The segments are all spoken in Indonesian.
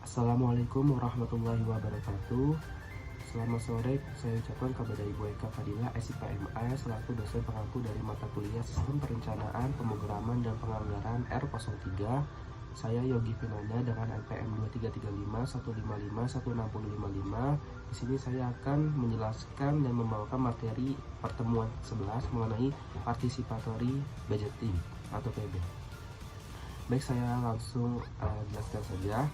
Assalamualaikum warahmatullahi wabarakatuh. Selamat sore, saya ucapkan kepada Ibu Eka Fadila, SIPMA, selaku dosen pengampu dari mata kuliah Sistem Perencanaan, Pemrograman, dan Penganggaran R03. Saya Yogi Finanda dengan NPM 233515516055. Di sini saya akan menjelaskan dan membawakan materi pertemuan 11 mengenai participatory budgeting atau PB. Baik, saya langsung jelaskan saja.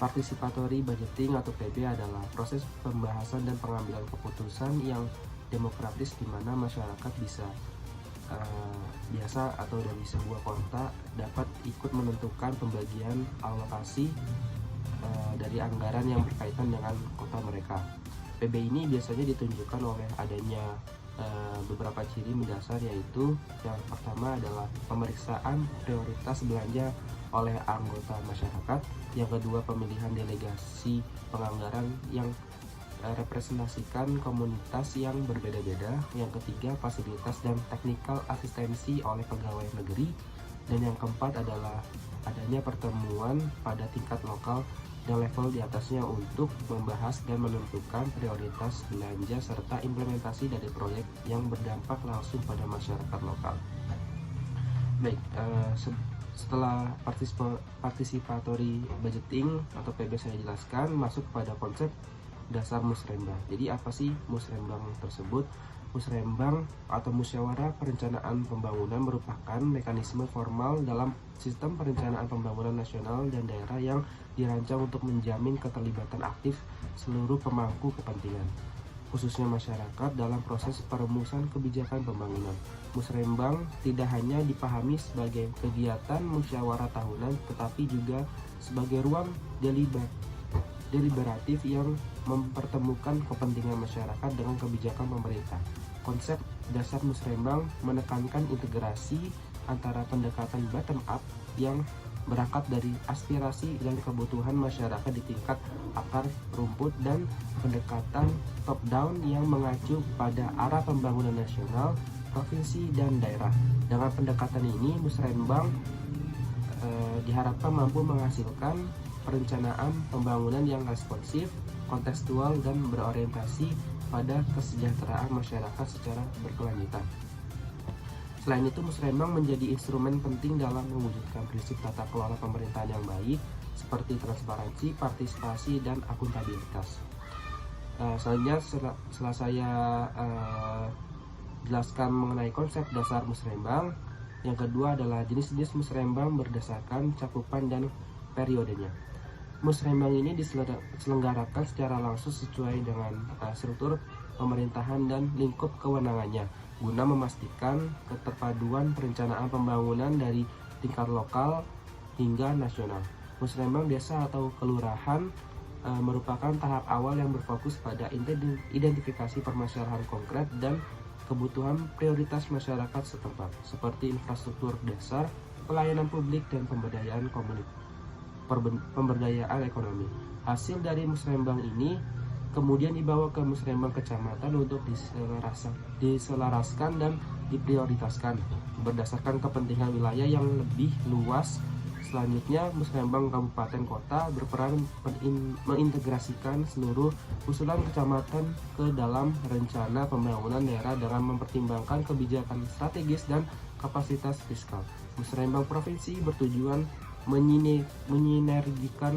Participatory budgeting atau PB adalah proses pembahasan dan pengambilan keputusan yang demokratis di mana masyarakat bisa biasa atau dari sebuah kota dapat ikut menentukan pembagian alokasi dari anggaran yang berkaitan dengan kota mereka. PB ini biasanya ditunjukkan oleh adanya beberapa ciri mendasar, yaitu yang pertama adalah pemeriksaan prioritas belanja oleh anggota masyarakat, yang kedua pemilihan delegasi penganggaran yang representasikan komunitas yang berbeda-beda, yang ketiga fasilitas dan teknikal asistensi oleh pegawai negeri, dan yang keempat adalah adanya pertemuan pada tingkat lokal dan level di atasnya untuk membahas dan menentukan prioritas belanja serta implementasi dari proyek yang berdampak langsung pada masyarakat lokal. Baik, setelah participatory budgeting atau PB saya jelaskan, masuk pada konsep dasar musrembang. Jadi apa sih musrembang tersebut? Musrembang atau musyawarah perencanaan pembangunan merupakan mekanisme formal dalam sistem perencanaan pembangunan nasional dan daerah yang dirancang untuk menjamin keterlibatan aktif seluruh pemangku kepentingan, khususnya masyarakat, dalam proses perumusan kebijakan pembangunan. Musrembang tidak hanya dipahami sebagai kegiatan musyawarah tahunan, tetapi juga sebagai ruang deliberatif yang mempertemukan kepentingan masyarakat dengan kebijakan pemerintah. Konsep dasar musrembang menekankan integrasi antara pendekatan bottom up yang berangkat dari aspirasi dan kebutuhan masyarakat di tingkat akar rumput dan pendekatan top down yang mengacu pada arah pembangunan nasional, provinsi, dan daerah. Dengan pendekatan ini, musrembang diharapkan mampu menghasilkan perencanaan pembangunan yang responsif, kontekstual, dan berorientasi pada kesejahteraan masyarakat secara berkelanjutan. Selain itu, musrembang menjadi instrumen penting dalam mewujudkan prinsip tata kelola pemerintahan yang baik seperti transparansi, partisipasi, dan akuntabilitas. Selanjutnya, setelah saya jelaskan mengenai konsep dasar musrembang, yang kedua adalah jenis-jenis musrembang berdasarkan cakupan dan periodenya. Musrembang ini diselenggarakan secara langsung sesuai dengan struktur pemerintahan dan lingkup kewenangannya, guna memastikan keterpaduan perencanaan pembangunan dari tingkat lokal hingga nasional. Musrembang desa atau kelurahan merupakan tahap awal yang berfokus pada identifikasi permasalahan konkret dan kebutuhan prioritas masyarakat setempat, seperti infrastruktur dasar, pelayanan publik, dan pemberdayaan ekonomi. Hasil dari musrembang ini kemudian dibawa ke musrembang kecamatan untuk diselaraskan dan diprioritaskan berdasarkan kepentingan wilayah yang lebih luas. Selanjutnya, musrembang kabupaten kota berperan mengintegrasikan seluruh usulan kecamatan ke dalam rencana pembangunan daerah dengan mempertimbangkan kebijakan strategis dan kapasitas fiskal. Musrembang provinsi bertujuan menyinergikan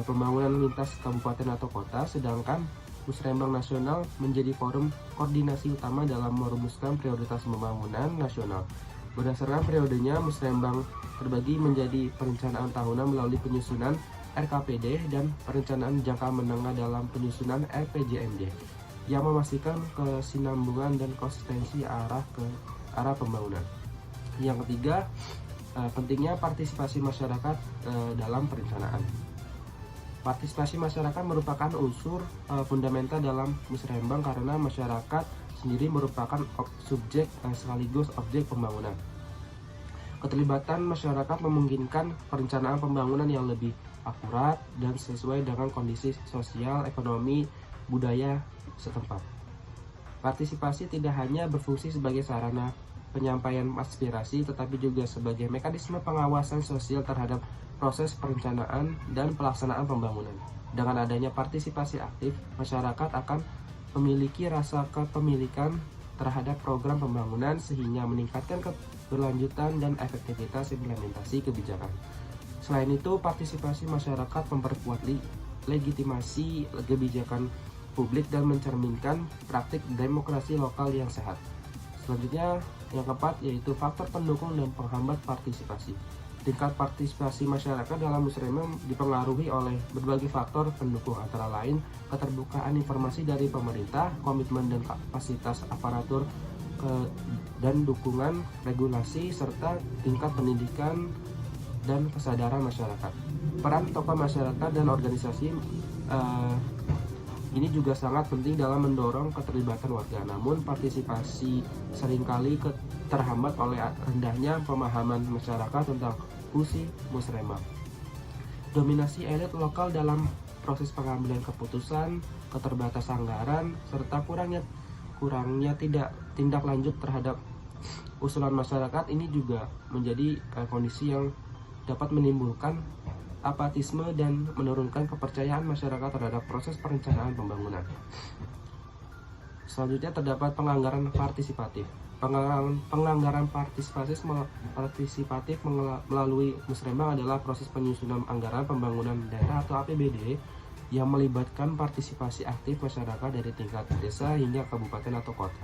pembangunan lintas kabupaten atau kota, sedangkan musrembang nasional menjadi forum koordinasi utama dalam merumuskan prioritas pembangunan nasional. Berdasarkan periodenya, musrembang terbagi menjadi perencanaan tahunan melalui penyusunan RKPD dan perencanaan jangka menengah dalam penyusunan RPJMD yang memastikan kesinambungan dan konsistensi arah pembangunan. Yang ketiga, pentingnya partisipasi masyarakat dalam perencanaan. Partisipasi masyarakat merupakan unsur fundamental dalam musrembang karena masyarakat sendiri merupakan subjek sekaligus objek pembangunan. Keterlibatan masyarakat memungkinkan perencanaan pembangunan yang lebih akurat dan sesuai dengan kondisi sosial, ekonomi, budaya setempat. Partisipasi tidak hanya berfungsi sebagai sarana penyampaian aspirasi, tetapi juga sebagai mekanisme pengawasan sosial terhadap proses perencanaan dan pelaksanaan pembangunan. Dengan adanya partisipasi aktif, masyarakat akan memiliki rasa kepemilikan terhadap program pembangunan sehingga meningkatkan keberlanjutan dan efektivitas implementasi kebijakan. Selain itu, partisipasi masyarakat memperkuat legitimasi kebijakan publik dan mencerminkan praktik demokrasi lokal yang sehat. Selanjutnya, yang keempat yaitu faktor pendukung dan penghambat partisipasi. Tingkat partisipasi masyarakat dalam musrembang dipengaruhi oleh berbagai faktor pendukung, antara lain keterbukaan informasi dari pemerintah, komitmen dan kapasitas aparatur, dan dukungan regulasi, serta tingkat pendidikan dan kesadaran masyarakat. Peran tokoh masyarakat dan organisasi ini juga sangat penting dalam mendorong keterlibatan warga. Namun partisipasi seringkali terhambat oleh rendahnya pemahaman masyarakat tentang fungsi musrembang. Dominasi elit lokal dalam proses pengambilan keputusan, keterbatasan anggaran, serta kurangnya tindak lanjut terhadap usulan masyarakat ini juga menjadi kondisi yang dapat menimbulkan apatisme dan menurunkan kepercayaan masyarakat terhadap proses perencanaan pembangunan. Selanjutnya terdapat penganggaran partisipatif. Penganggaran partisipatif melalui musrembang adalah proses penyusunan anggaran pembangunan daerah atau APBD yang melibatkan partisipasi aktif masyarakat dari tingkat desa hingga kabupaten atau kota,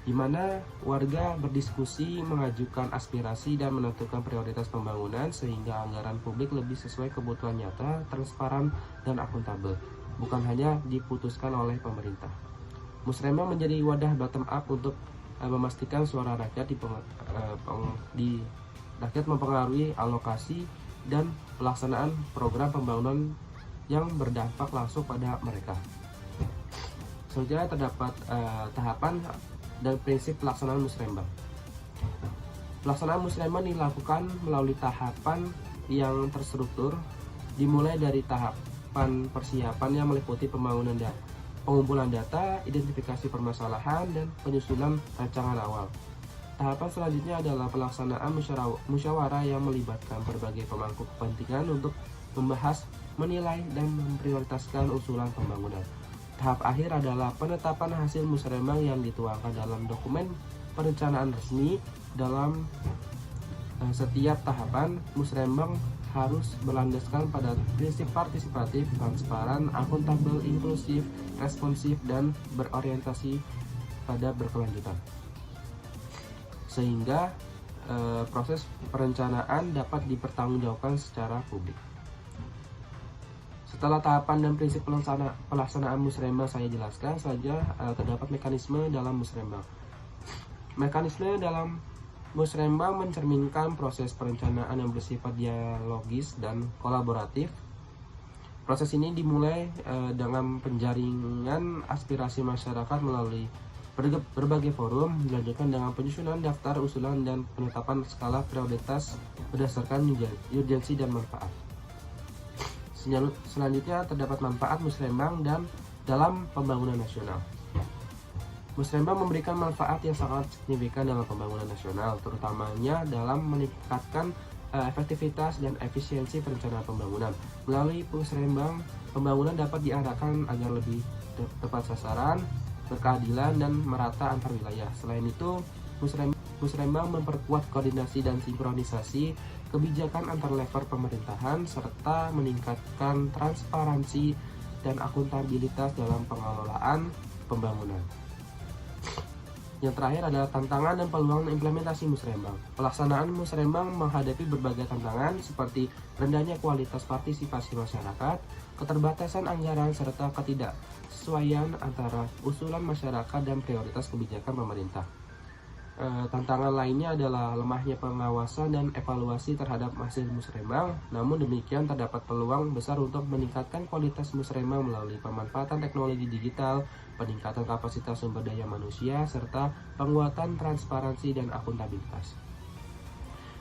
di mana warga berdiskusi, mengajukan aspirasi, dan menentukan prioritas pembangunan sehingga anggaran publik lebih sesuai kebutuhan nyata, transparan, dan akuntabel, bukan hanya diputuskan oleh pemerintah. Musrembang menjadi wadah bottom up untuk memastikan suara rakyat rakyat mempengaruhi alokasi dan pelaksanaan program pembangunan yang berdampak langsung pada mereka. Selanjutnya terdapat tahapan dan prinsip pelaksanaan musrembang. Pelaksanaan musrembang dilakukan melalui tahapan yang terstruktur, dimulai dari tahapan persiapan yang meliputi pengumpulan data, identifikasi permasalahan, dan penyusunan rancangan awal. Tahapan selanjutnya adalah pelaksanaan musyawarah yang melibatkan berbagai pemangku kepentingan untuk membahas, menilai, dan memprioritaskan usulan pembangunan. Tahap akhir adalah penetapan hasil musrembang yang dituangkan dalam dokumen perencanaan resmi. Dalam setiap tahapan, musrembang harus berlandaskan pada prinsip partisipatif, transparan, akuntabel, inklusif, responsif, dan berorientasi pada berkelanjutan, sehingga proses perencanaan dapat dipertanggungjawabkan secara publik. Setelah tahapan dan prinsip pelaksanaan musrembang saya jelaskan saja, terdapat mekanisme dalam musrembang. Mekanisme dalam musrembang mencerminkan proses perencanaan yang bersifat dialogis dan kolaboratif. Proses ini dimulai dengan penjaringan aspirasi masyarakat melalui berbagai forum, dilanjutkan dengan penyusunan daftar usulan dan penetapan skala prioritas berdasarkan urgensi dan manfaat. Selanjutnya terdapat manfaat musrembang dan dalam pembangunan nasional. Musrembang memberikan manfaat yang sangat signifikan dalam pembangunan nasional, terutamanya dalam meningkatkan efektivitas dan efisiensi perencanaan pembangunan. Melalui musrembang, pembangunan dapat diarahkan agar lebih tepat sasaran, berkeadilan, dan merata antar wilayah. Selain itu, musrembang memperkuat koordinasi dan sinkronisasi kebijakan antar level pemerintahan serta meningkatkan transparansi dan akuntabilitas dalam pengelolaan pembangunan. Yang terakhir adalah tantangan dan peluang implementasi musrembang. Pelaksanaan musrembang menghadapi berbagai tantangan seperti rendahnya kualitas partisipasi masyarakat, keterbatasan anggaran, serta ketidaksesuaian antara usulan masyarakat dan prioritas kebijakan pemerintah. Tantangan lainnya adalah lemahnya pengawasan dan evaluasi terhadap hasil musrembang. Namun demikian, terdapat peluang besar untuk meningkatkan kualitas musrembang melalui pemanfaatan teknologi digital, peningkatan kapasitas sumber daya manusia, serta penguatan transparansi dan akuntabilitas.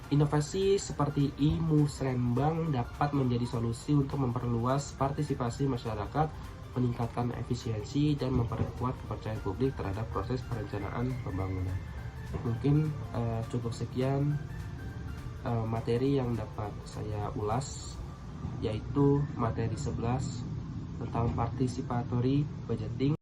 Inovasi seperti e-musrembang dapat menjadi solusi untuk memperluas partisipasi masyarakat, meningkatkan efisiensi, dan memperkuat kepercayaan publik terhadap proses perencanaan pembangunan. Mungkin cukup sekian materi yang dapat saya ulas yaitu materi 11 tentang participatory budgeting.